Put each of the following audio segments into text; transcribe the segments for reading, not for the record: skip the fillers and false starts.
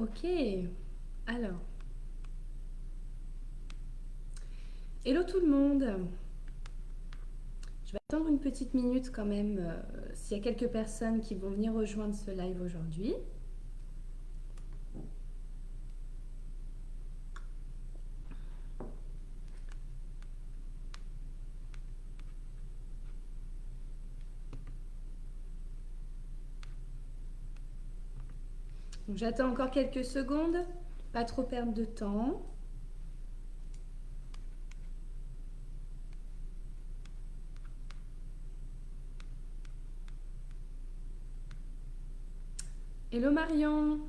Ok, alors, hello tout le monde. Je vais attendre une petite minute quand même s'il y a quelques personnes qui vont venir rejoindre ce live aujourd'hui. Donc, j'attends encore quelques secondes, pas trop perdre de temps. Hello Marion.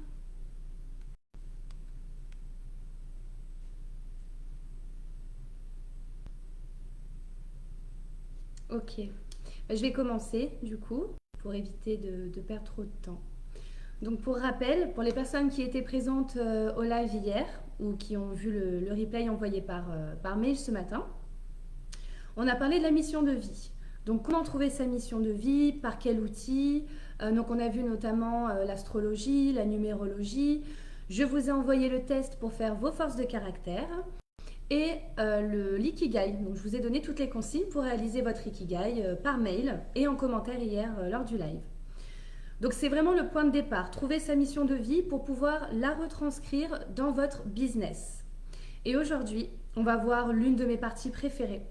Ok, je vais commencer du coup pour éviter de perdre trop de temps. Donc pour rappel, pour les personnes qui étaient présentes au live hier ou qui ont vu le replay envoyé par mail ce matin, on a parlé de la mission de vie. Donc comment trouver sa mission de vie, par quel outil. Donc on a vu notamment l'astrologie, la numérologie. Je vous ai envoyé le test pour faire vos forces de caractère et l'ikigai. Donc je vous ai donné toutes les consignes pour réaliser votre ikigai par mail et en commentaire hier lors du live. Donc c'est vraiment le point de départ, trouver sa mission de vie pour pouvoir la retranscrire dans votre business. Et aujourd'hui, on va voir l'une de mes parties préférées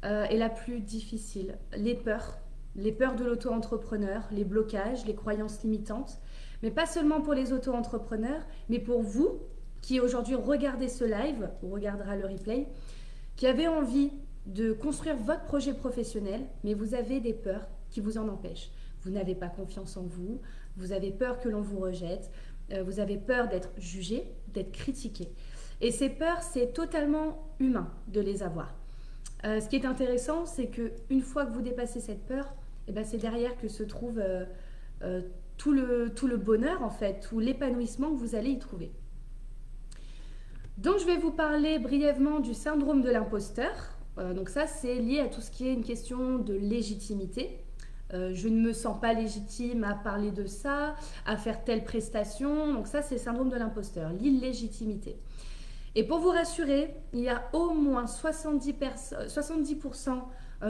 et la plus difficile, les peurs. Les peurs de l'auto-entrepreneur, les blocages, les croyances limitantes. Mais pas seulement pour les auto-entrepreneurs, mais pour vous qui aujourd'hui regardez ce live, ou regardera le replay, qui avez envie de construire votre projet professionnel, mais vous avez des peurs qui vous en empêchent. Vous n'avez pas confiance en vous, vous avez peur que l'on vous rejette, vous avez peur d'être jugé, d'être critiqué. Et ces peurs, c'est totalement humain de les avoir. Ce qui est intéressant, c'est qu'une fois que vous dépassez cette peur, eh ben, c'est derrière que se trouve euh, tout le bonheur, en fait, tout l'épanouissement que vous allez y trouver. Donc, je vais vous parler brièvement du syndrome de l'imposteur. Donc ça, c'est lié à tout ce qui est une question de légitimité. Je ne me sens pas légitime à parler de ça, à faire telle prestation. Donc ça, c'est le syndrome de l'imposteur, l'illégitimité. Et pour vous rassurer, il y a au moins 70%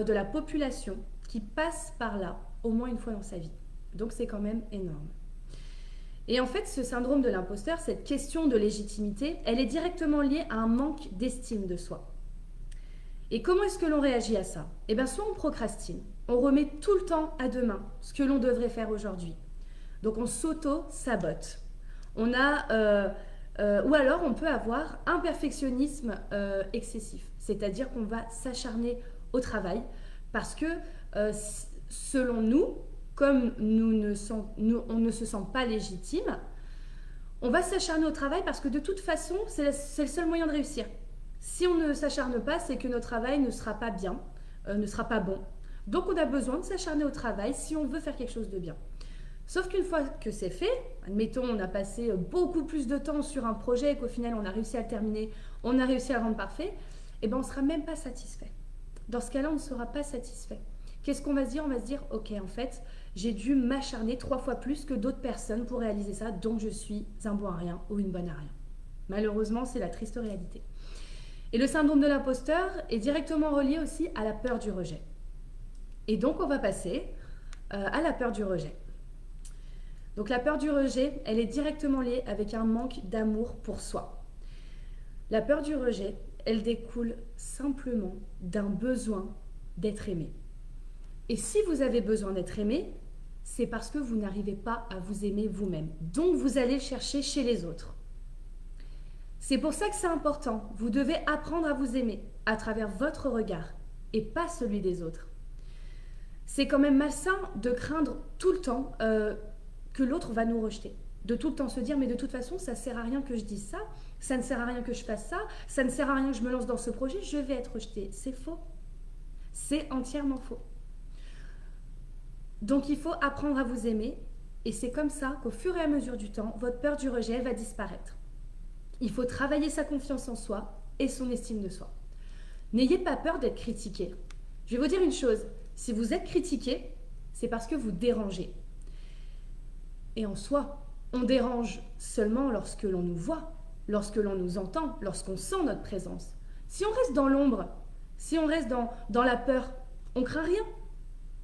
de la population qui passe par là au moins une fois dans sa vie. Donc c'est quand même énorme. Et en fait, ce syndrome de l'imposteur, cette question de légitimité, elle est directement liée à un manque d'estime de soi. Et comment est-ce que l'on réagit à ça? Eh bien, soit on procrastine, on remet tout le temps à demain ce que l'on devrait faire aujourd'hui. Donc on s'auto-sabote. On a, ou alors on peut avoir un perfectionnisme excessif, c'est-à-dire qu'on va s'acharner au travail parce que selon nous, comme on ne se sent pas légitime, on va s'acharner au travail parce que de toute façon, c'est le seul moyen de réussir. Si on ne s'acharne pas, c'est que notre travail ne sera pas bien, ne sera pas bon. Donc on a besoin de s'acharner au travail si on veut faire quelque chose de bien. Sauf qu'une fois que c'est fait, admettons on a passé beaucoup plus de temps sur un projet et qu'au final on a réussi à le terminer, on a réussi à le rendre parfait, et ben on ne sera même pas satisfait. Dans ce cas-là, on ne sera pas satisfait. Qu'est-ce qu'on va se dire? On va se dire, ok, en fait, j'ai dû m'acharner 3 fois plus que d'autres personnes pour réaliser ça, donc je suis un bon à rien ou une bonne à rien. Malheureusement, c'est la triste réalité. Et le syndrome de l'imposteur est directement relié aussi à la peur du rejet. Et donc, on va passer à la peur du rejet. Donc la peur du rejet, elle est directement liée avec un manque d'amour pour soi. La peur du rejet, elle découle simplement d'un besoin d'être aimé. Et si vous avez besoin d'être aimé, c'est parce que vous n'arrivez pas à vous aimer vous-même. Donc vous allez le chercher chez les autres. C'est pour ça que c'est important. Vous devez apprendre à vous aimer à travers votre regard et pas celui des autres. C'est quand même malsain de craindre tout le temps que l'autre va nous rejeter. De tout le temps se dire, mais de toute façon, ça ne sert à rien que je dise ça, ça ne sert à rien que je fasse ça, ça ne sert à rien que je me lance dans ce projet, je vais être rejetée. C'est faux. C'est entièrement faux. Donc il faut apprendre à vous aimer et c'est comme ça qu'au fur et à mesure du temps, votre peur du rejet va disparaître. Il faut travailler sa confiance en soi et son estime de soi. N'ayez pas peur d'être critiqué. Je vais vous dire une chose, si vous êtes critiqué, c'est parce que vous dérangez. Et en soi, On dérange seulement lorsque l'on nous voit, lorsque l'on nous entend, lorsqu'on sent notre présence. Si on reste dans l'ombre, si on reste dans la peur, on craint rien.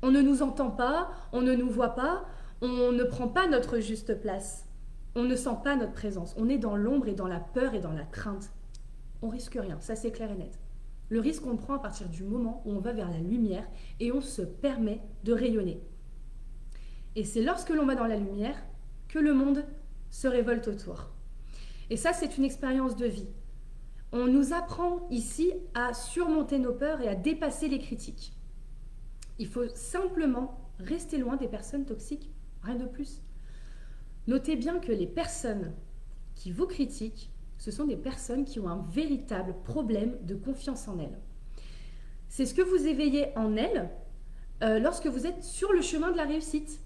On ne nous entend pas, on ne nous voit pas, on ne prend pas notre juste place. On ne sent pas notre présence. On est dans l'ombre et dans la peur et dans la crainte. On risque rien, ça c'est clair et net. Le risque on le prend à partir du moment où on va vers la lumière et on se permet de rayonner. Et c'est lorsque l'on va dans la lumière que le monde se révolte autour. Et ça, c'est une expérience de vie. On nous apprend ici à surmonter nos peurs et à dépasser les critiques. Il faut simplement rester loin des personnes toxiques, rien de plus. Notez bien que les personnes qui vous critiquent, ce sont des personnes qui ont un véritable problème de confiance en elles. C'est ce que vous éveillez en elles lorsque vous êtes sur le chemin de la réussite.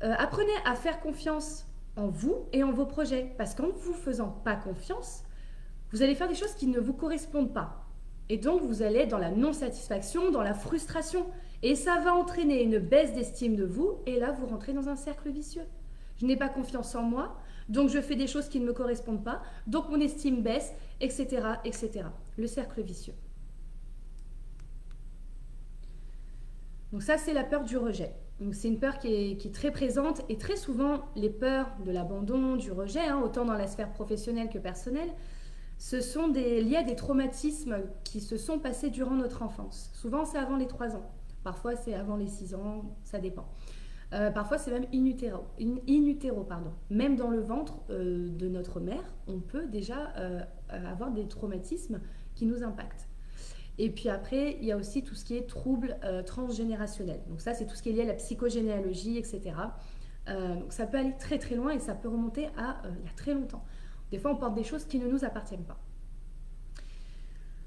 Apprenez à faire confiance en vous et en vos projets, parce qu'en ne vous faisant pas confiance, vous allez faire des choses qui ne vous correspondent pas. Et donc, vous allez dans la non-satisfaction, dans la frustration. Et ça va entraîner une baisse d'estime de vous, et là, vous rentrez dans un cercle vicieux. Je n'ai pas confiance en moi, donc je fais des choses qui ne me correspondent pas, donc mon estime baisse, etc., etc. Le cercle vicieux. Donc ça, c'est la peur du rejet. Donc c'est une peur qui est très présente, et très souvent, les peurs de l'abandon, du rejet, autant dans la sphère professionnelle que personnelle, ce sont liés à des traumatismes qui se sont passés durant notre enfance. Souvent, c'est avant les 3 ans. Parfois, c'est avant les 6 ans, ça dépend. Parfois, c'est même in utero, pardon. Même dans le ventre de notre mère, on peut déjà avoir des traumatismes qui nous impactent. Et puis après, il y a aussi tout ce qui est troubles transgénérationnels. Donc ça, c'est tout ce qui est lié à la psychogénéalogie, etc. Donc ça peut aller très très loin et ça peut remonter à il y a très longtemps. Des fois, on porte des choses qui ne nous appartiennent pas.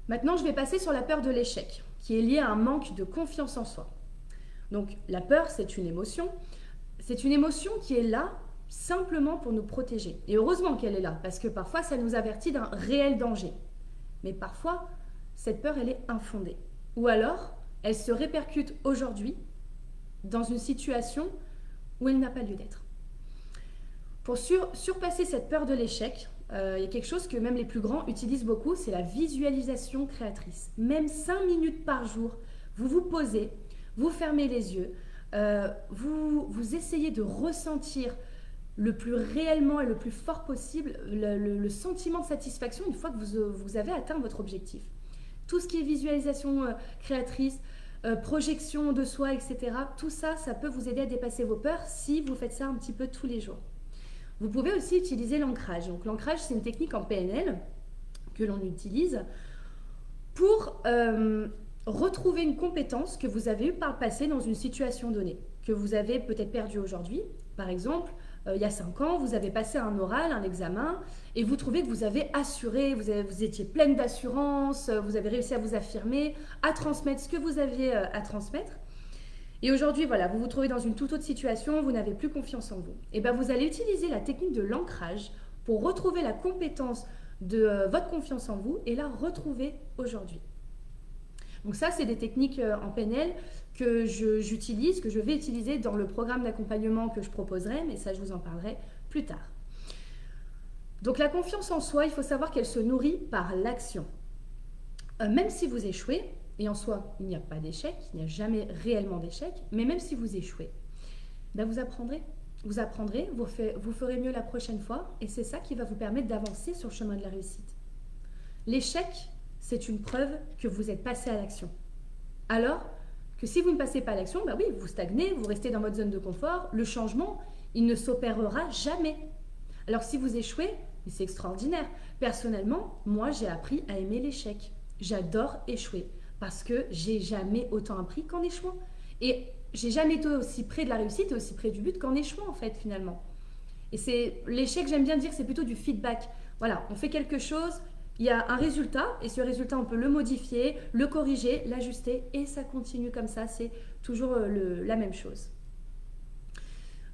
Maintenant, je vais passer sur la peur de l'échec, qui est liée à un manque de confiance en soi. Donc la peur, c'est une émotion. C'est une émotion qui est là simplement pour nous protéger. Et heureusement qu'elle est là, parce que parfois, ça nous avertit d'un réel danger. Mais parfois, cette peur, elle est infondée. Ou alors, elle se répercute aujourd'hui dans une situation où elle n'a pas lieu d'être. Pour surpasser cette peur de l'échec, il y a quelque chose que même les plus grands utilisent beaucoup, c'est la visualisation créatrice. Même 5 minutes par jour, vous vous posez, vous fermez les yeux, vous essayez de ressentir le plus réellement et le plus fort possible le sentiment de satisfaction une fois que vous avez atteint votre objectif. Tout ce qui est visualisation créatrice, projection de soi, etc., tout ça, ça peut vous aider à dépasser vos peurs si vous faites ça un petit peu tous les jours. Vous pouvez aussi utiliser l'ancrage. Donc l'ancrage, c'est une technique en PNL que l'on utilise pour retrouver une compétence que vous avez eue par le passé dans une situation donnée, que vous avez peut-être perdue aujourd'hui. Par exemple, il y a 5 ans, vous avez passé un oral, un examen, et vous trouvez que vous avez assuré, vous étiez pleine d'assurance, vous avez réussi à vous affirmer, à transmettre ce que vous aviez à transmettre. Et aujourd'hui, voilà, vous vous trouvez dans une toute autre situation, vous n'avez plus confiance en vous. Et bien, vous allez utiliser la technique de l'ancrage pour retrouver la compétence de votre confiance en vous et la retrouver aujourd'hui. Donc ça, c'est des techniques en PNL que j'utilise, que je vais utiliser dans le programme d'accompagnement que je proposerai, mais ça, je vous en parlerai plus tard. Donc la confiance en soi, il faut savoir qu'elle se nourrit par l'action. Même si vous échouez, et en soi, il n'y a pas d'échec, il n'y a jamais réellement d'échec, mais même si vous échouez, ben vous apprendrez. Vous apprendrez, vous ferez mieux la prochaine fois, et c'est ça qui va vous permettre d'avancer sur le chemin de la réussite. L'échec, c'est une preuve que vous êtes passé à l'action. Alors que si vous ne passez pas à l'action, ben oui, vous stagnez, vous restez dans votre zone de confort, le changement, il ne s'opérera jamais. Alors si vous échouez, c'est extraordinaire. Personnellement, moi, j'ai appris à aimer l'échec. J'adore échouer. Parce que j'ai jamais autant appris qu'en échouant. Et j'ai jamais été aussi près de la réussite et aussi près du but qu'en échouant, en fait, finalement. Et c'est l'échec, j'aime bien dire, c'est plutôt du feedback. Voilà, on fait quelque chose, il y a un résultat, et ce résultat, on peut le modifier, le corriger, l'ajuster, et ça continue comme ça, c'est toujours la même chose.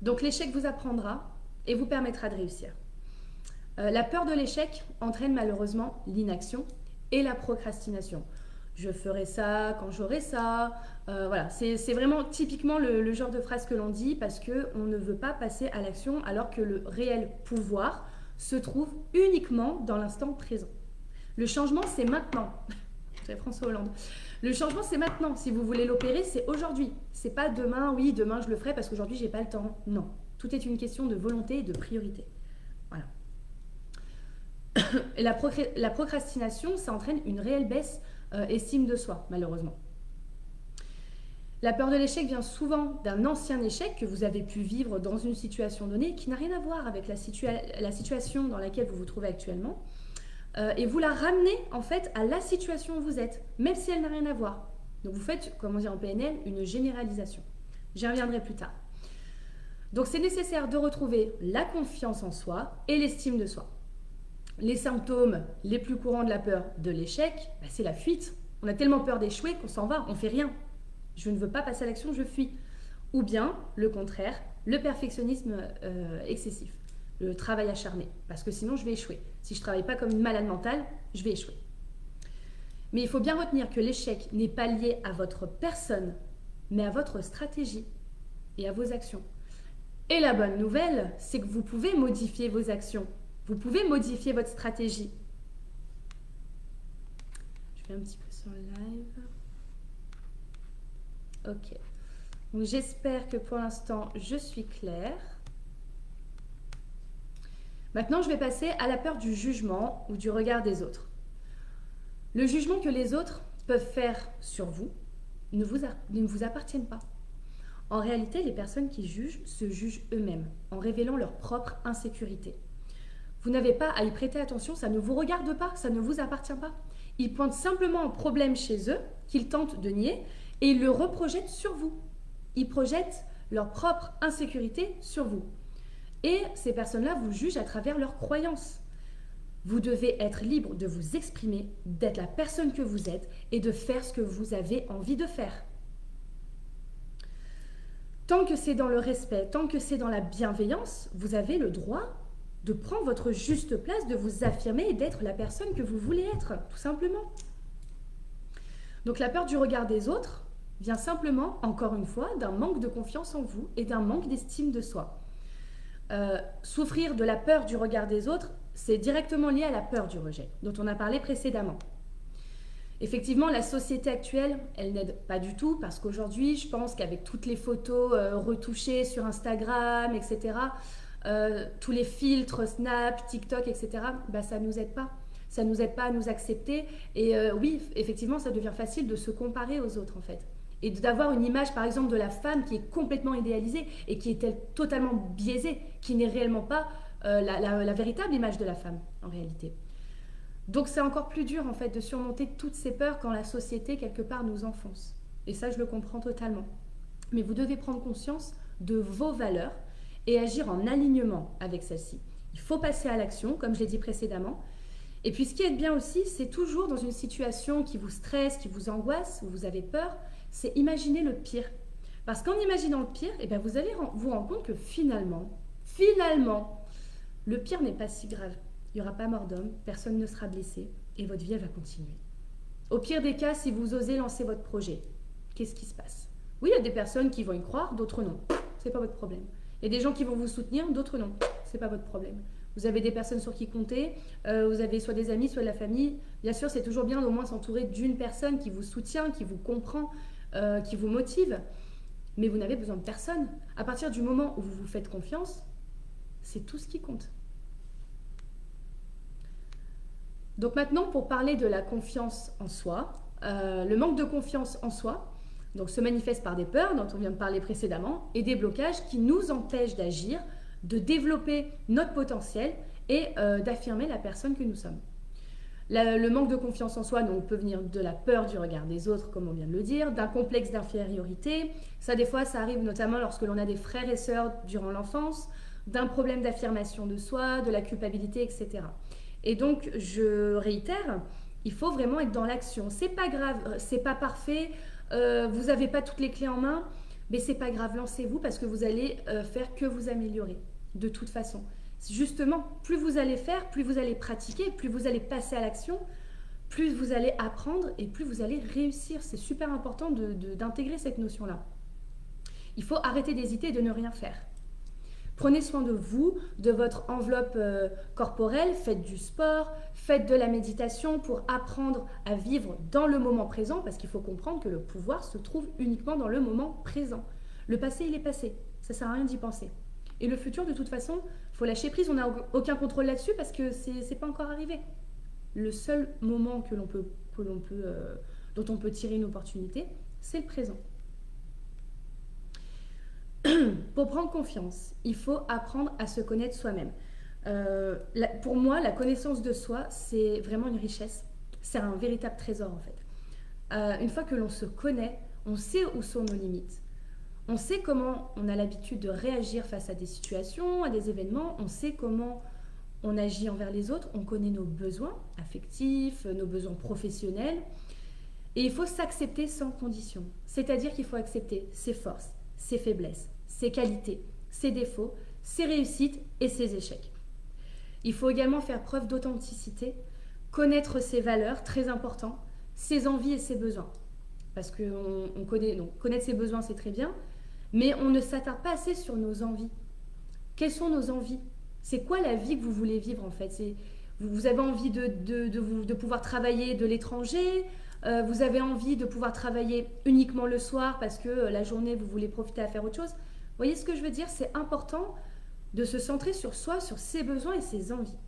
Donc l'échec vous apprendra et vous permettra de réussir. La peur de l'échec entraîne malheureusement l'inaction et la procrastination. Je ferai ça quand j'aurai ça. Voilà, c'est vraiment typiquement le genre de phrase que l'on dit parce qu'on ne veut pas passer à l'action alors que le réel pouvoir se trouve uniquement dans l'instant présent. Le changement, c'est maintenant. C'est François Hollande. Le changement, c'est maintenant. Si vous voulez l'opérer, c'est aujourd'hui. C'est pas demain, oui, demain je le ferai parce qu'aujourd'hui j'ai pas le temps. Non. Tout est une question de volonté et de priorité. Voilà. Et la procrastination, ça entraîne une réelle baisse estime de soi, malheureusement. La peur de l'échec vient souvent d'un ancien échec que vous avez pu vivre dans une situation donnée qui n'a rien à voir avec la situation dans laquelle vous vous trouvez actuellement. Et vous la ramenez en fait à la situation où vous êtes, même si elle n'a rien à voir. Donc vous faites, comme on dit en PNL, une généralisation. J'y reviendrai plus tard. Donc c'est nécessaire de retrouver la confiance en soi et l'estime de soi. Les symptômes les plus courants de la peur de l'échec, c'est la fuite. On a tellement peur d'échouer qu'on s'en va, on fait rien. Je ne veux pas passer à l'action, je fuis. Ou bien, le contraire, le perfectionnisme excessif, le travail acharné, parce que sinon je vais échouer. Si je ne travaille pas comme une malade mentale, je vais échouer. Mais il faut bien retenir que l'échec n'est pas lié à votre personne, mais à votre stratégie et à vos actions. Et la bonne nouvelle, c'est que vous pouvez modifier vos actions. Vous pouvez modifier votre stratégie. Je vais un petit peu sur le live. Ok. Donc j'espère que pour l'instant, je suis claire. Maintenant, je vais passer à la peur du jugement ou du regard des autres. Le jugement que les autres peuvent faire sur vous ne vous appartiennent pas. En réalité, les personnes qui jugent se jugent eux-mêmes en révélant leur propre insécurité. Vous n'avez pas à y prêter attention, ça ne vous regarde pas, ça ne vous appartient pas. Ils pointent simplement un problème chez eux qu'ils tentent de nier et ils le reprojettent sur vous. Ils projettent leur propre insécurité sur vous. Et ces personnes-là vous jugent à travers leurs croyances. Vous devez être libre de vous exprimer, d'être la personne que vous êtes et de faire ce que vous avez envie de faire. Tant que c'est dans le respect, tant que c'est dans la bienveillance, vous avez le droit de prendre votre juste place, de vous affirmer et d'être la personne que vous voulez être, tout simplement. Donc la peur du regard des autres vient simplement, encore une fois, d'un manque de confiance en vous et d'un manque d'estime de soi. Souffrir de la peur du regard des autres, c'est directement lié à la peur du rejet, dont on a parlé précédemment. Effectivement, la société actuelle, elle n'aide pas du tout parce qu'aujourd'hui, je pense qu'avec toutes les photos retouchées sur Instagram, etc., tous les filtres, Snap, TikTok, etc., ça ne nous aide pas. Ça ne nous aide pas à nous accepter. Et oui, effectivement, ça devient facile de se comparer aux autres, en fait. Et d'avoir une image, par exemple, de la femme qui est complètement idéalisée et qui est totalement biaisée, qui n'est réellement pas la véritable image de la femme, en réalité. Donc c'est encore plus dur, en fait, de surmonter toutes ces peurs quand la société, quelque part, nous enfonce. Et ça, je le comprends totalement. Mais vous devez prendre conscience de vos valeurs et agir en alignement avec celles-ci. Il faut passer à l'action, comme je l'ai dit précédemment. Et puis ce qui est bien aussi, c'est toujours dans une situation qui vous stresse, qui vous angoisse, où vous avez peur, c'est imaginer le pire. Parce qu'en imaginant le pire, vous allez vous rendre compte que finalement, le pire n'est pas si grave. Il n'y aura pas mort d'homme, personne ne sera blessé et votre vie elle va continuer. Au pire des cas, si vous osez lancer votre projet, qu'est-ce qui se passe? Oui, il y a des personnes qui vont y croire, d'autres non. C'est pas votre problème. Il y a des gens qui vont vous soutenir, d'autres non. C'est pas votre problème. Vous avez des personnes sur qui compter, vous avez soit des amis, soit de la famille. Bien sûr, c'est toujours bien d'au moins s'entourer d'une personne qui vous soutient, qui vous comprend, qui vous motive. Mais vous n'avez besoin de personne. À partir du moment où vous vous faites confiance, c'est tout ce qui compte. Donc maintenant, pour parler de la confiance en soi, le manque de confiance en soi se manifeste par des peurs dont on vient de parler précédemment et des blocages qui nous empêchent d'agir, de développer notre potentiel et d'affirmer la personne que nous sommes. Le manque de confiance en soi peut venir de la peur du regard des autres, comme on vient de le dire, d'un complexe d'infériorité. Ça, des fois, ça arrive notamment lorsque l'on a des frères et sœurs durant l'enfance, d'un problème d'affirmation de soi, de la culpabilité, etc. Et donc, je réitère, il faut vraiment être dans l'action. C'est pas grave, c'est pas parfait, vous n'avez pas toutes les clés en main, mais c'est pas grave, lancez-vous parce que vous allez faire que vous améliorer, de toute façon. Justement, plus vous allez faire, plus vous allez pratiquer, plus vous allez passer à l'action, plus vous allez apprendre et plus vous allez réussir. C'est super important d'intégrer cette notion-là. Il faut arrêter d'hésiter et de ne rien faire. Prenez soin de vous, de votre enveloppe corporelle, faites du sport, faites de la méditation pour apprendre à vivre dans le moment présent, parce qu'il faut comprendre que le pouvoir se trouve uniquement dans le moment présent. Le passé, il est passé, ça ne sert à rien d'y penser. Et le futur, de toute façon, il faut lâcher prise, on n'a aucun contrôle là-dessus parce que c'est pas encore arrivé. Le seul moment dont on peut tirer une opportunité, c'est le présent. Pour prendre confiance, il faut apprendre à se connaître soi-même. Pour moi, la connaissance de soi, c'est vraiment une richesse. C'est un véritable trésor en fait. Une fois que l'on se connaît, on sait où sont nos limites. On sait comment on a l'habitude de réagir face à des situations, à des événements. On sait comment on agit envers les autres. On connaît nos besoins affectifs, nos besoins professionnels. Et il faut s'accepter sans condition. C'est-à-dire qu'il faut accepter ses forces, ses faiblesses, ses qualités, ses défauts, ses réussites et ses échecs. Il faut également faire preuve d'authenticité, connaître ses valeurs, très important, ses envies et ses besoins. Parce que connaître ses besoins, c'est très bien, mais on ne s'attarde pas assez sur nos envies. Quelles sont nos envies? C'est quoi la vie que vous voulez vivre en fait? Vous avez envie de pouvoir travailler de l'étranger, vous avez envie de pouvoir travailler uniquement le soir parce que la journée, vous voulez profiter à faire autre chose. Vous voyez ce que je veux dire? C'est important de se centrer sur soi, sur ses besoins et ses envies.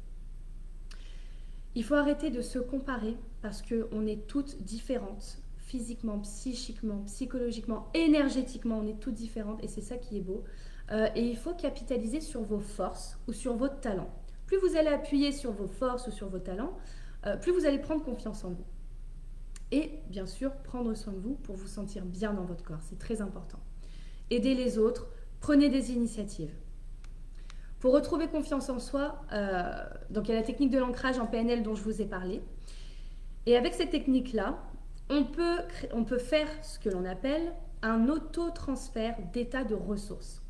Il faut arrêter de se comparer parce qu'on est toutes différentes. Physiquement, psychiquement, psychologiquement, énergétiquement, on est toutes différentes et c'est ça qui est beau. Et il faut capitaliser sur vos forces ou sur vos talents. Plus vous allez appuyer sur vos forces ou sur vos talents, plus vous allez prendre confiance en vous. Et bien sûr, prendre soin de vous pour vous sentir bien dans votre corps, c'est très important. Aidez les autres, prenez des initiatives. Pour retrouver confiance en soi, donc il y a la technique de l'ancrage en PNL dont je vous ai parlé. Et avec cette technique-là, on peut faire ce que l'on appelle un auto-transfert d'état de ressources.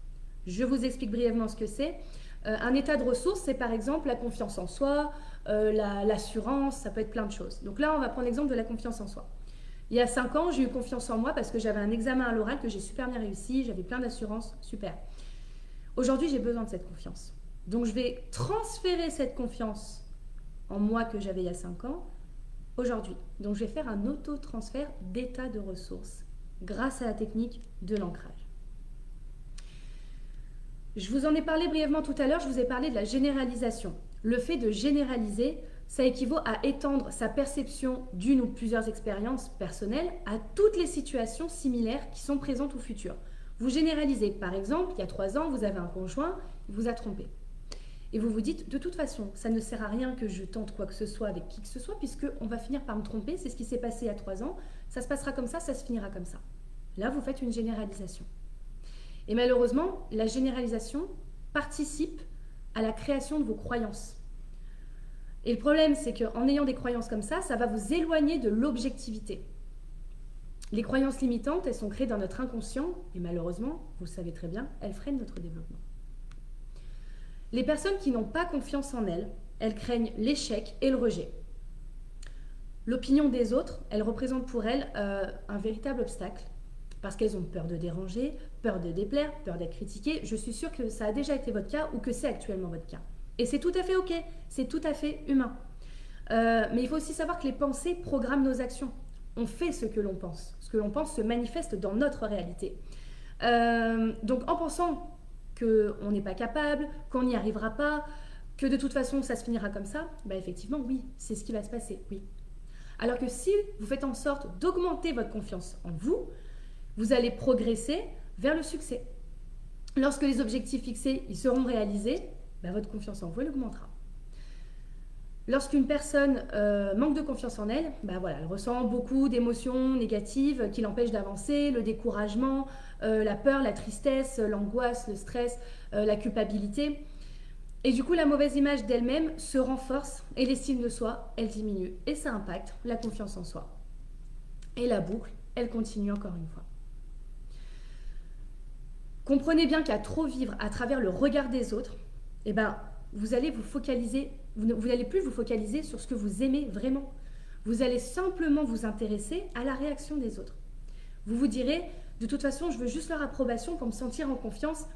Je vous explique brièvement ce que c'est. Un état de ressources, c'est par exemple la confiance en soi, l'assurance, ça peut être plein de choses. Donc là, on va prendre l'exemple de la confiance en soi. Il y a 5 ans, j'ai eu confiance en moi parce que j'avais un examen à l'oral que j'ai super bien réussi, j'avais plein d'assurance, super. Aujourd'hui, j'ai besoin de cette confiance. Donc je vais transférer cette confiance en moi que j'avais il y a 5 ans aujourd'hui. Donc je vais faire un auto-transfert d'état de ressources grâce à la technique de l'ancrage. Je vous en ai parlé brièvement tout à l'heure, je vous ai parlé de la généralisation. Le fait de généraliser, ça équivaut à étendre sa perception d'une ou plusieurs expériences personnelles à toutes les situations similaires qui sont présentes ou futures. Vous généralisez, par exemple, il y a 3 ans, vous avez un conjoint, il vous a trompé. Et vous vous dites, de toute façon, ça ne sert à rien que je tente quoi que ce soit avec qui que ce soit, puisqu'on va finir par me tromper, c'est ce qui s'est passé il y a 3 ans, ça se passera comme ça se finira comme ça. Là, vous faites une généralisation. Et malheureusement, la généralisation participe à la création de vos croyances. Et le problème, c'est qu'en ayant des croyances comme ça va vous éloigner de l'objectivité. Les croyances limitantes, elles sont créées dans notre inconscient, et malheureusement, vous le savez très bien, elles freinent notre développement. Les personnes qui n'ont pas confiance en elles, elles craignent l'échec et le rejet. L'opinion des autres, elle représente pour elles un véritable obstacle, parce qu'elles ont peur de déranger, peur de déplaire, peur d'être critiquées. Je suis sûre que ça a déjà été votre cas ou que c'est actuellement votre cas. Et c'est tout à fait ok, c'est tout à fait humain. Mais il faut aussi savoir que les pensées programment nos actions. On fait ce que l'on pense. Ce que l'on pense se manifeste dans notre réalité. Donc en pensant qu'on n'est pas capable, qu'on n'y arrivera pas, que de toute façon ça se finira comme ça, bah effectivement oui, c'est ce qui va se passer, oui. Alors que si vous faites en sorte d'augmenter votre confiance en vous, vous allez progresser vers le succès. Lorsque les objectifs fixés ils seront réalisés, bah votre confiance en vous elle augmentera. Lorsqu'une personne manque de confiance en elle, bah voilà, elle ressent beaucoup d'émotions négatives qui l'empêchent d'avancer, le découragement, la peur, la tristesse, l'angoisse, le stress, la culpabilité. Et du coup, la mauvaise image d'elle-même se renforce et l'estime de soi, elle diminue. Et ça impacte la confiance en soi. Et la boucle, elle continue encore une fois. Comprenez bien qu'à trop vivre à travers le regard des autres, eh ben, vous allez vous focaliser, vous n'allez plus vous focaliser sur ce que vous aimez vraiment. Vous allez simplement vous intéresser à la réaction des autres. Vous vous direz, de toute façon, je veux juste leur approbation pour me sentir en confiance,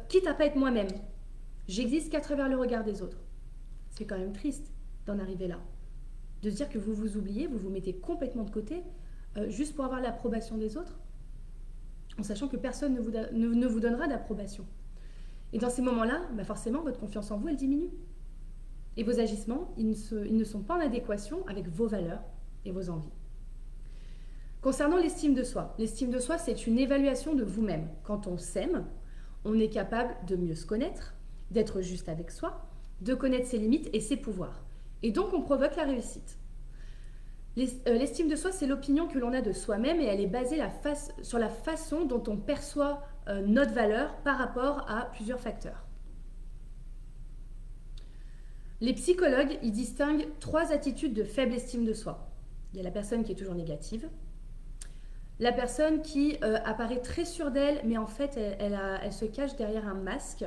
quitte à pas être moi-même. J'existe qu'à travers le regard des autres. C'est quand même triste d'en arriver là. De se dire que vous vous oubliez, vous vous mettez complètement de côté, juste pour avoir l'approbation des autres, en sachant que personne ne vous donnera d'approbation. Et dans ces moments-là, forcément, votre confiance en vous, elle diminue. Et vos agissements, ils ne sont pas en adéquation avec vos valeurs et vos envies. Concernant l'estime de soi, c'est une évaluation de vous-même. Quand on s'aime, on est capable de mieux se connaître, d'être juste avec soi, de connaître ses limites et ses pouvoirs. Et donc, on provoque la réussite. L'estime de soi, c'est l'opinion que l'on a de soi-même et elle est basée sur la façon dont on perçoit notre valeur par rapport à plusieurs facteurs. Les psychologues, ils distinguent 3 attitudes de faible estime de soi. Il y a la personne qui est toujours négative, la personne qui apparaît très sûre d'elle, mais en fait, elle se cache derrière un masque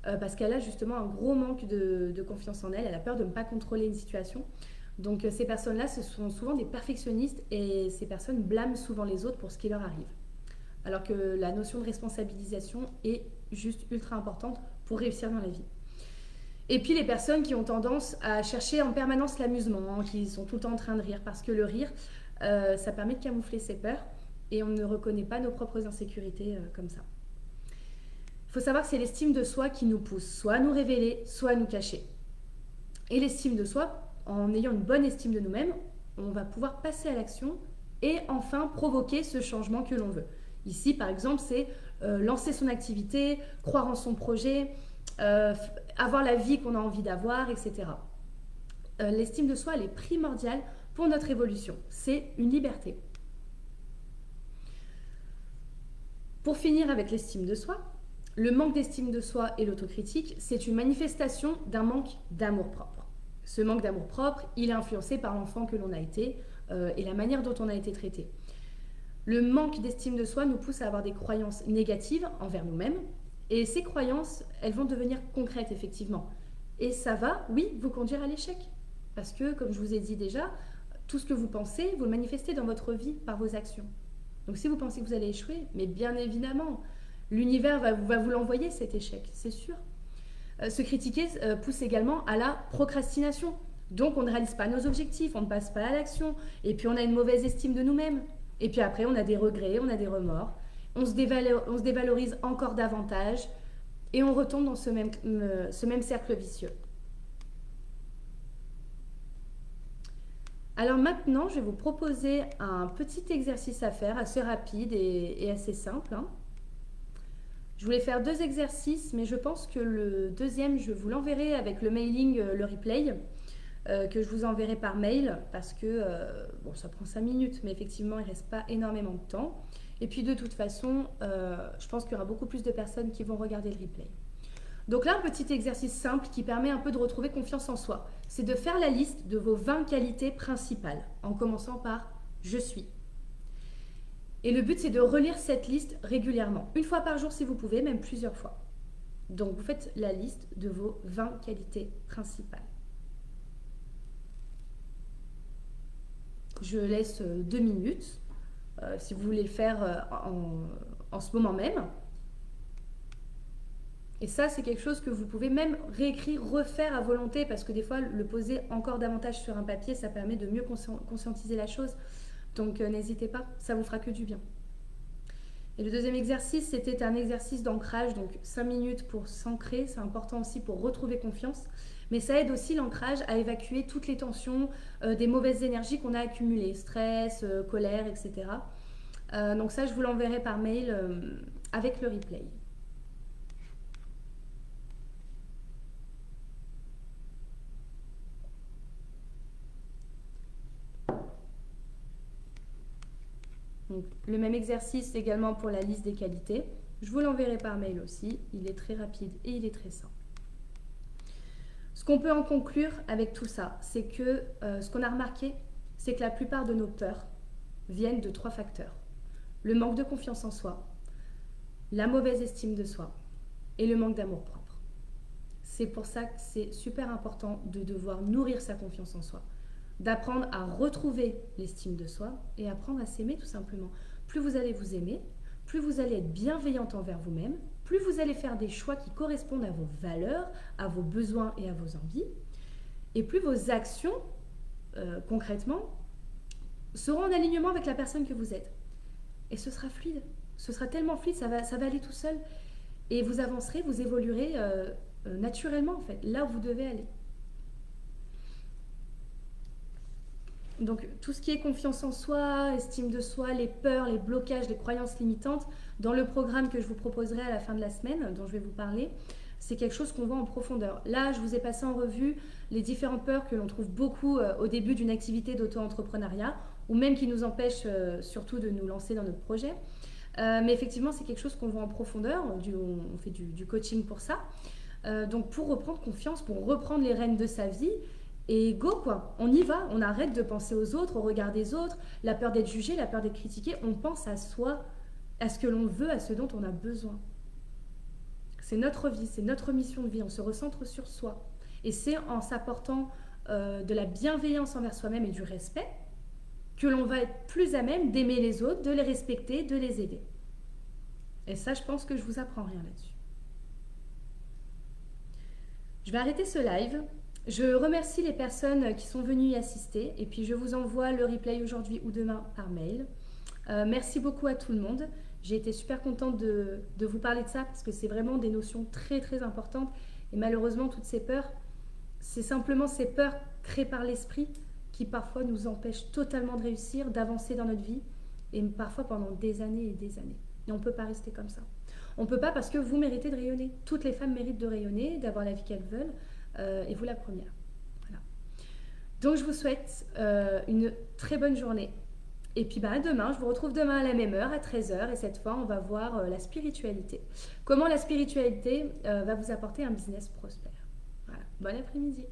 parce qu'elle a justement un gros manque de confiance en elle, elle a peur de ne pas contrôler une situation. Donc ces personnes-là, ce sont souvent des perfectionnistes et ces personnes blâment souvent les autres pour ce qui leur arrive. Alors que la notion de responsabilisation est juste ultra importante pour réussir dans la vie. Et puis les personnes qui ont tendance à chercher en permanence l'amusement, qui sont tout le temps en train de rire, parce que le rire, ça permet de camoufler ses peurs et on ne reconnaît pas nos propres insécurités comme ça. Il faut savoir que c'est l'estime de soi qui nous pousse soit à nous révéler, soit à nous cacher. Et l'estime de soi, en ayant une bonne estime de nous-mêmes, on va pouvoir passer à l'action et enfin provoquer ce changement que l'on veut. Ici, par exemple, c'est lancer son activité, croire en son projet, avoir la vie qu'on a envie d'avoir, etc. L'estime de soi, elle est primordiale pour notre évolution. C'est une liberté. Pour finir avec l'estime de soi, le manque d'estime de soi et l'autocritique, c'est une manifestation d'un manque d'amour-propre. Ce manque d'amour-propre, il est influencé par l'enfant que l'on a été et la manière dont on a été traité. Le manque d'estime de soi nous pousse à avoir des croyances négatives envers nous-mêmes. Et ces croyances, elles vont devenir concrètes, effectivement. Et ça va, oui, vous conduire à l'échec. Parce que, comme je vous ai dit déjà, tout ce que vous pensez, vous le manifestez dans votre vie par vos actions. Donc si vous pensez que vous allez échouer, mais bien évidemment, l'univers va vous l'envoyer, cet échec, c'est sûr. Se critiquer pousse également à la procrastination. Donc on ne réalise pas nos objectifs, on ne passe pas à l'action. Et puis on a une mauvaise estime de nous-mêmes. Et puis après, on a des regrets, on a des remords. On se dévalorise encore davantage et on retombe dans ce même cercle vicieux. Alors maintenant, je vais vous proposer un petit exercice à faire, assez rapide et assez simple. Je voulais faire 2 exercices, mais je pense que le deuxième, je vous l'enverrai avec le mailing, le replay, que je vous enverrai par mail, parce que ça prend 5 minutes, mais effectivement, il ne reste pas énormément de temps. Et puis de toute façon, je pense qu'il y aura beaucoup plus de personnes qui vont regarder le replay. Donc là, un petit exercice simple qui permet un peu de retrouver confiance en soi. C'est de faire la liste de vos 20 qualités principales, en commençant par « je suis ». Et le but, c'est de relire cette liste régulièrement. Une fois par jour si vous pouvez, même plusieurs fois. Donc vous faites la liste de vos 20 qualités principales. Je laisse 2 minutes, si vous voulez le faire en ce moment même. Et ça, c'est quelque chose que vous pouvez même réécrire, refaire à volonté, parce que des fois, le poser encore davantage sur un papier, ça permet de mieux conscientiser la chose. Donc n'hésitez pas, ça vous fera que du bien. Et le deuxième exercice, c'était un exercice d'ancrage, donc 5 minutes pour s'ancrer, c'est important aussi pour retrouver confiance. Mais ça aide aussi l'ancrage à évacuer toutes les tensions, des mauvaises énergies qu'on a accumulées, stress, colère, etc. Donc ça, je vous l'enverrai par mail avec le replay. Donc, le même exercice également pour la liste des qualités. Je vous l'enverrai par mail aussi. Il est très rapide et il est très simple. Ce qu'on peut en conclure avec tout ça, c'est que ce qu'on a remarqué, c'est que la plupart de nos peurs viennent de 3 facteurs. Le manque de confiance en soi, la mauvaise estime de soi et le manque d'amour propre. C'est pour ça que c'est super important de devoir nourrir sa confiance en soi. d'apprendre à retrouver l'estime de soi et apprendre à s'aimer tout simplement. Plus vous allez vous aimer, plus vous allez être bienveillante envers vous-même, plus vous allez faire des choix qui correspondent à vos valeurs, à vos besoins et à vos envies, et plus vos actions, concrètement, seront en alignement avec la personne que vous êtes. Et ce sera fluide. Ce sera tellement fluide, ça va aller tout seul. Et vous avancerez, vous évoluerez naturellement, en fait, là où vous devez aller. Donc tout ce qui est confiance en soi, estime de soi, les peurs, les blocages, les croyances limitantes, dans le programme que je vous proposerai à la fin de la semaine, dont je vais vous parler, c'est quelque chose qu'on voit en profondeur. Là, je vous ai passé en revue les différentes peurs que l'on trouve beaucoup au début d'une activité d'auto-entrepreneuriat, ou même qui nous empêchent surtout de nous lancer dans notre projet. Mais effectivement, c'est quelque chose qu'on voit en profondeur, on fait du coaching pour ça. Donc pour reprendre confiance, pour reprendre les rênes de sa vie, et go quoi, on y va, on arrête de penser aux autres, au regard des autres, la peur d'être jugé, la peur d'être critiqué, on pense à soi, à ce que l'on veut, à ce dont on a besoin. C'est notre vie, c'est notre mission de vie, on se recentre sur soi. Et c'est en s'apportant de la bienveillance envers soi-même et du respect que l'on va être plus à même d'aimer les autres, de les respecter, de les aider. Et ça, je pense que je vous apprends rien là-dessus. Je vais arrêter ce live. Je remercie les personnes qui sont venues y assister et puis je vous envoie le replay aujourd'hui ou demain par mail. Merci beaucoup à tout le monde. J'ai été super contente de vous parler de ça parce que c'est vraiment des notions très très importantes et malheureusement toutes ces peurs, c'est simplement ces peurs créées par l'esprit qui parfois nous empêchent totalement de réussir, d'avancer dans notre vie et parfois pendant des années et des années. Et on ne peut pas rester comme ça. On ne peut pas parce que vous méritez de rayonner. Toutes les femmes méritent de rayonner, d'avoir la vie qu'elles veulent. Et vous la première. Voilà. Donc je vous souhaite une très bonne journée. Et puis à demain, je vous retrouve demain à la même heure, à 13h. Et cette fois, on va voir la spiritualité. Comment la spiritualité va vous apporter un business prospère. Voilà. Bon après-midi.